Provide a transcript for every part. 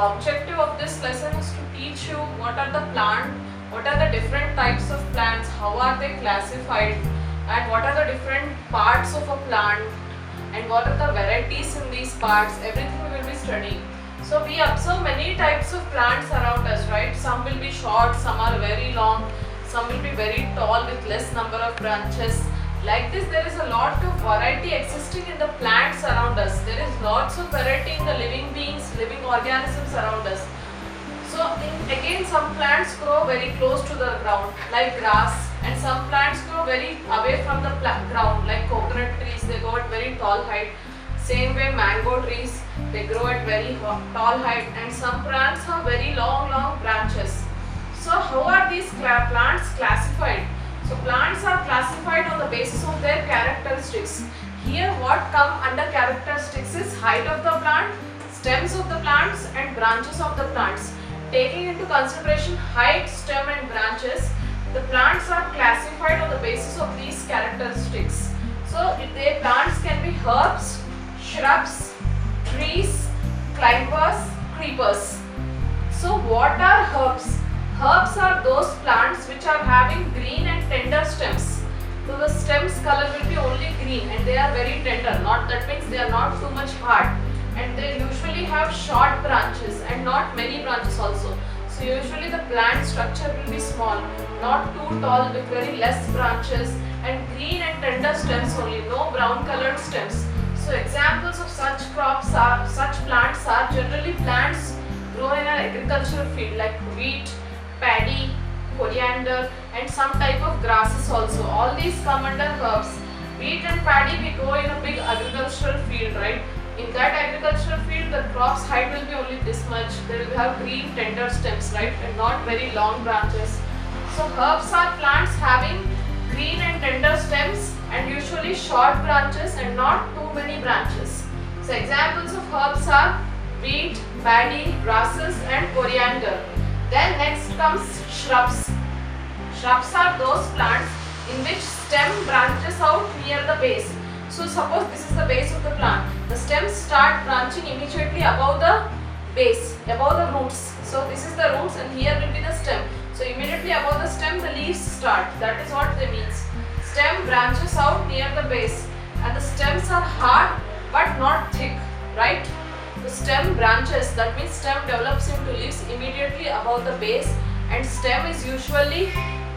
objective of this lesson is to teach you what are the different types of plants, how are they classified, and what are the different parts of a plant, and what are the varieties in these parts. Everything we will be studying. So we observe many types of plants around us, right? Some will be short, some are very long, some will be very tall with less number of branches. Like this, there is a lot of variety existing in the plants around us. There is lots of variety in the living beings, living organisms around us. So again, some plants grow very close to the ground like grass, and some plants grow very away from the ground like coconut trees. They grow at very tall height. Same way mango trees, they grow at very tall height, and some plants have very long branches. So how are these plants classified? So plants are classified on the basis of their characteristics. Here what come under characteristics is height of the plant, stems of the plants, and branches of the plants. Taking into consideration height, stem and branches, the plants are classified on the basis of these characteristics. So the plants can be herbs, shrubs, trees, climbers, creepers. So what are herbs? Herbs are those plants which are having green and tender stems. So the stems color will be only green and they are very tender. That means they are not too much hard. And they usually have short branches and not many branches also. So usually the plant structure will be small, not too tall with very less branches, and green and tender stems only, no brown colored stems. So examples of such plants are generally plants grown in an agricultural field like wheat, paddy, coriander, and some type of grasses also. All these come under herbs. Wheat and paddy we grow in a big agricultural field, right? In that agricultural field, the crop's height will be only this much. They will have green tender stems, right, and not very long branches. So herbs are plants having green and tender stems and usually short branches and not too many branches. So examples of herbs are wheat, paddy, grasses, and coriander. Then next comes shrubs. Shrubs are those plants in which stem branches out near the base. So suppose this is the base of the plant. The stems start branching immediately above the base, above the roots. So this is the roots and here will be the stem. So immediately above the stem the leaves start. That is what they means. Stem branches out near the base and the stems are hard but not thick, right? The stem branches, that means stem develops into leaves immediately above the base, and stem is usually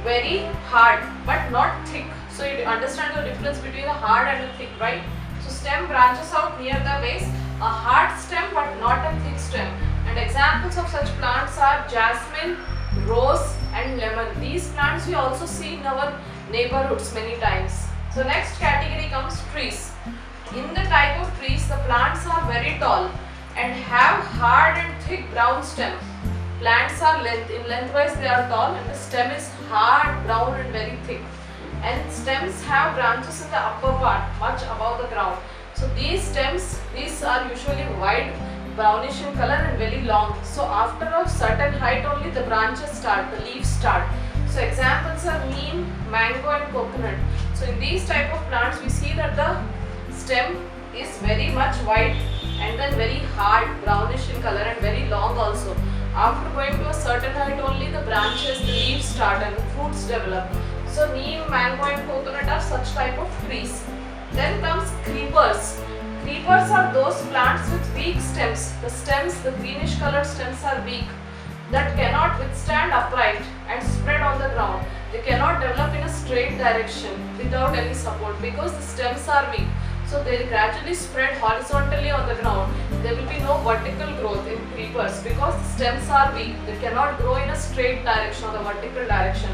very hard but not thick. So you understand the difference between a hard and a thick, right? So stem branches out near the base, a hard stem but not a thick stem. And examples of such plants are jasmine, rose and lemon. These plants we also see in our neighborhoods many times. So next category comes trees. In the type of trees, the plants are very tall and have hard and thick brown stem. Plants are lengthwise they are tall, and the stem is hard, brown and very thick. And stems have branches in the upper part, much above the ground. So these stems, these are usually wide, brownish in color and very long. So after a certain height only the branches start, the leaves start. So examples are neem, mango and coconut. So in these type of plants we see that the stem is very much wide and then very hard, brownish in color and very long also. After going to a certain height only the branches, the leaves start and the fruits develop. So neem, mango and coconut are such type of trees. Then comes creepers. Creepers are those plants with weak stems. The stems, the greenish colored stems are weak, that cannot withstand upright and spread on the ground. They cannot develop in a straight direction without any support because the stems are weak. So they will gradually spread horizontally on the ground. There will be no vertical growth in creepers because the stems are weak. They cannot grow in a straight direction or the vertical direction.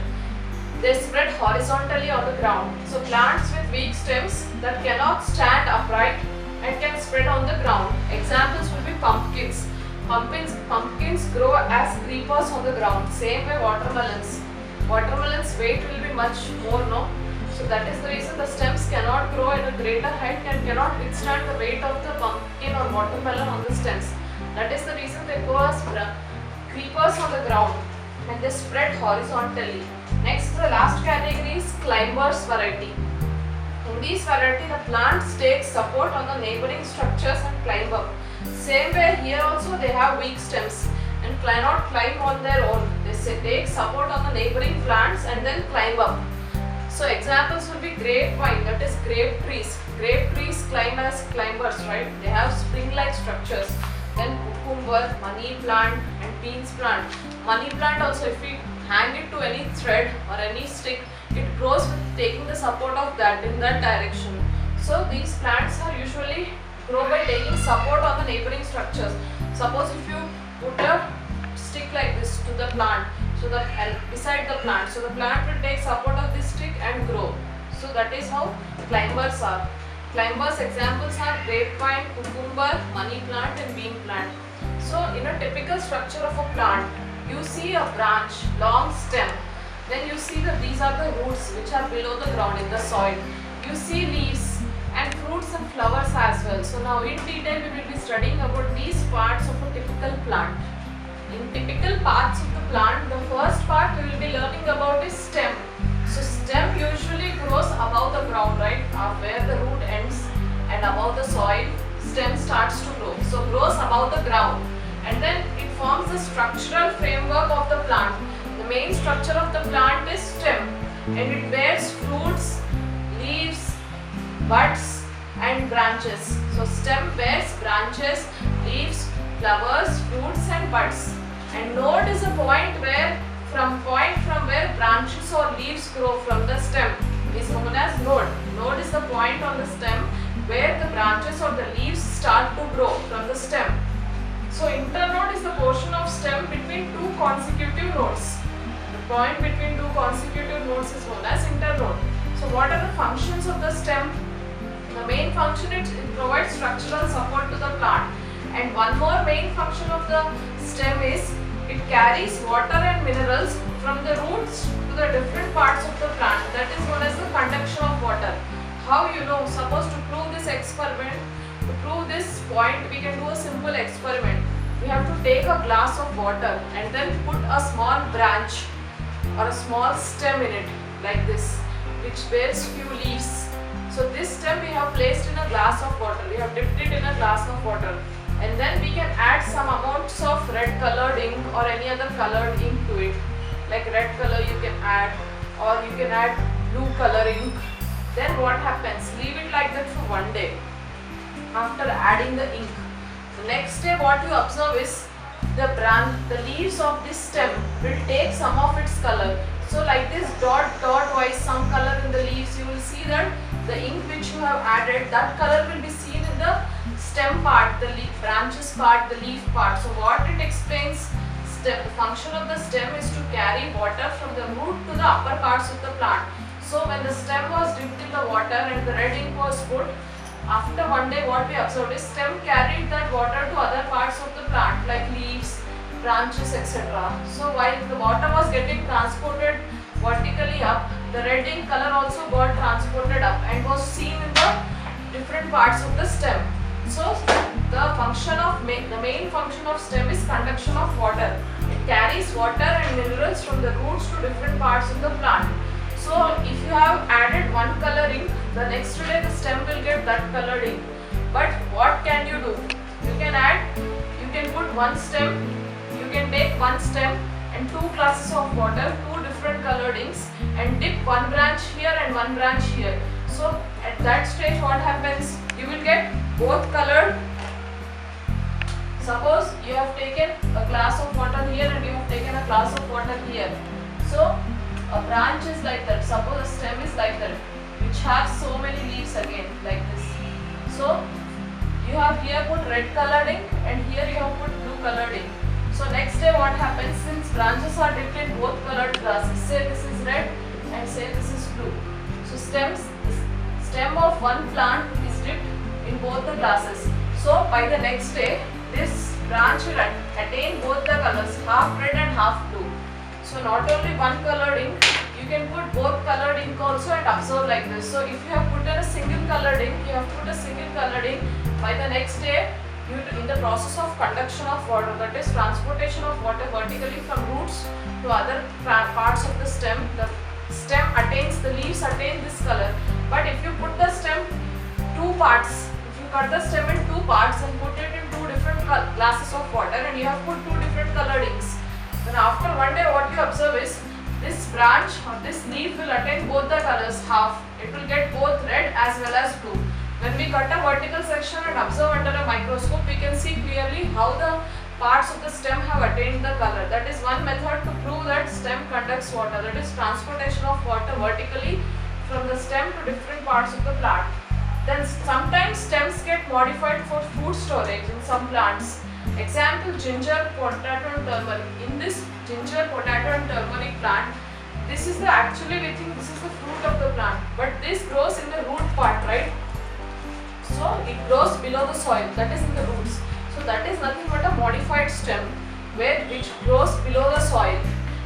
They spread horizontally on the ground. So plants with weak stems that cannot stand upright and can spread on the ground. Examples will be pumpkins. Pumpkins grow as creepers on the ground. Same way watermelons. Watermelons' weight will be much more, no? So that is the reason the stems cannot grow in a greater height and cannot withstand the weight of the pumpkin or watermelon on the stems. That is the reason they grow as creepers on the ground and they spread horizontally. Next, the last category is climbers variety. In this variety, the plants take support on the neighboring structures and climb up. Same way here also they have weak stems and cannot climb on their own. They take support on the neighboring plants and then climb up. So examples will be grapevine, that is grape trees. Grape trees climb as climbers, right? They have spring-like structures. Then cucumber, money plant and beans plant. Money plant also, if we hang it to any thread or any stick, it grows with taking the support of that in that direction. So these plants are usually grow by taking support on the neighboring structures. Suppose if you put a stick like this to the plant, so that beside the plant, so the plant will take support of this stick and grow. So that is how climbers are. Climbers examples are grapevine, cucumber, money plant and bean plant. So in a typical structure of a plant, you see a branch, long stem. Then you see that these are the roots which are below the ground in the soil. You see leaves and fruits and flowers as well. So now in detail we will be studying about these parts of a typical plant. In typical parts of the plant, the first part we will be learning about is stem. So stem usually grows above the ground, right? Where the root ends and above the soil, stem starts to grow. So grows above the ground and then it forms the structural framework of the plant. The main structure of the plant is stem and it bears fruits, leaves, buds and branches. So stem bears branches, leaves, flowers, fruits and buds. And node is a point from where branches or leaves grow from the stem is known as node. Node is the point on the stem where the branches or the leaves start to grow from the stem. So internode is the portion of stem between two consecutive nodes. The point between two consecutive nodes is known as internode. So what are the functions of the stem? The main function is it provides structural support to the plant. And one more main function of the stem is it carries water and minerals from the roots to the different parts of the plant. That is known as the conduction of water. How you know? Suppose to prove this experiment, to prove this point, we can do a simple experiment. We have to take a glass of water and then put a small branch or a small stem in it like this, which bears few leaves. So this stem we have placed in a glass of water. We have dipped it in a glass of water. And then we can add some amounts of red colored ink or any other colored ink to it. Like red color you can add, or you can add blue color ink. Then what happens? Leave it like that for one day after adding the ink. The next day what you observe is the leaves of this stem will take some of its color. So like this dot wise some color in the leaves, you will see that the ink which you have added, that color will be seen in the stem part, the leaf branches part, the leaf part. So what it explains, the function of the stem is to carry water from the root to the upper parts of the plant. So when the stem was dipped in the water and the red ink was put, after one day what we observed is stem carried that water to other parts of the plant like leaves, branches, etc. So while the water was getting transported vertically up, the red ink color also got transported up and was seen in the different parts of the stem. So the main function of stem is conduction of water. It carries water and minerals from the roots to different parts of the plant. So if you have added one color ink, the next day the stem will get that colored ink. But what can you do? You can put one stem, you can take one stem and two glasses of water, two different colored inks, and dip one branch here and one branch here. So at that stage what happens? You will get both colored. Suppose you have taken a glass of water here and you have taken a glass of water here. So a branch is like that. Suppose a stem is like that, which has so many leaves again like this. So you have here put red colored ink and here you have put blue colored ink. So next day what happens, since branches are dipped in both colored glasses, say this is red and say this is blue. So stem of one plant is dipped in both the glasses. So by the next day this branch will attain both the colors, half red and half blue. So not only one colored ink, you can put both colored ink also and observe like this. So if you have put in a single colored ink, you have put a single colored ink, by the next day in the process of conduction of water, that is transportation of water vertically from roots to other parts of the stem attains, the leaves attain this color. But if you put the stem two parts, if you cut the stem in two parts and put it in two different you observe is this branch or this leaf will attain both the colors half. It will get both red as well as blue. When we cut a vertical section and observe under a microscope, we can see clearly how the parts of the stem have attained the color. That is one method to prove that stem conducts water, that is transportation of water vertically from the stem to different parts of the plant. Then sometimes stems get modified for food storage in some plants. Example, ginger, potato and turmeric. In this ginger, potato and turmeric plant, this is actually we think this is the fruit of the plant, but this grows in the root part, right? So it grows below the soil, that is in the roots. So that is nothing but a modified stem which grows below the soil,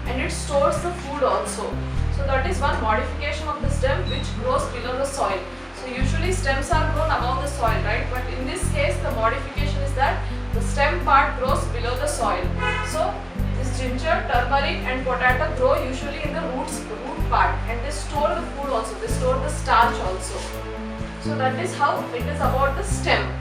and it stores the food also. So that is one modification of the stem which grows below the soil. So usually stems are grown above the soil, right? But in this case the modification is that the stem part grows below the soil. So this ginger, turmeric and potato grow usually in the root part, and they store the food also, they store the starch also. So that is how it is about the stem.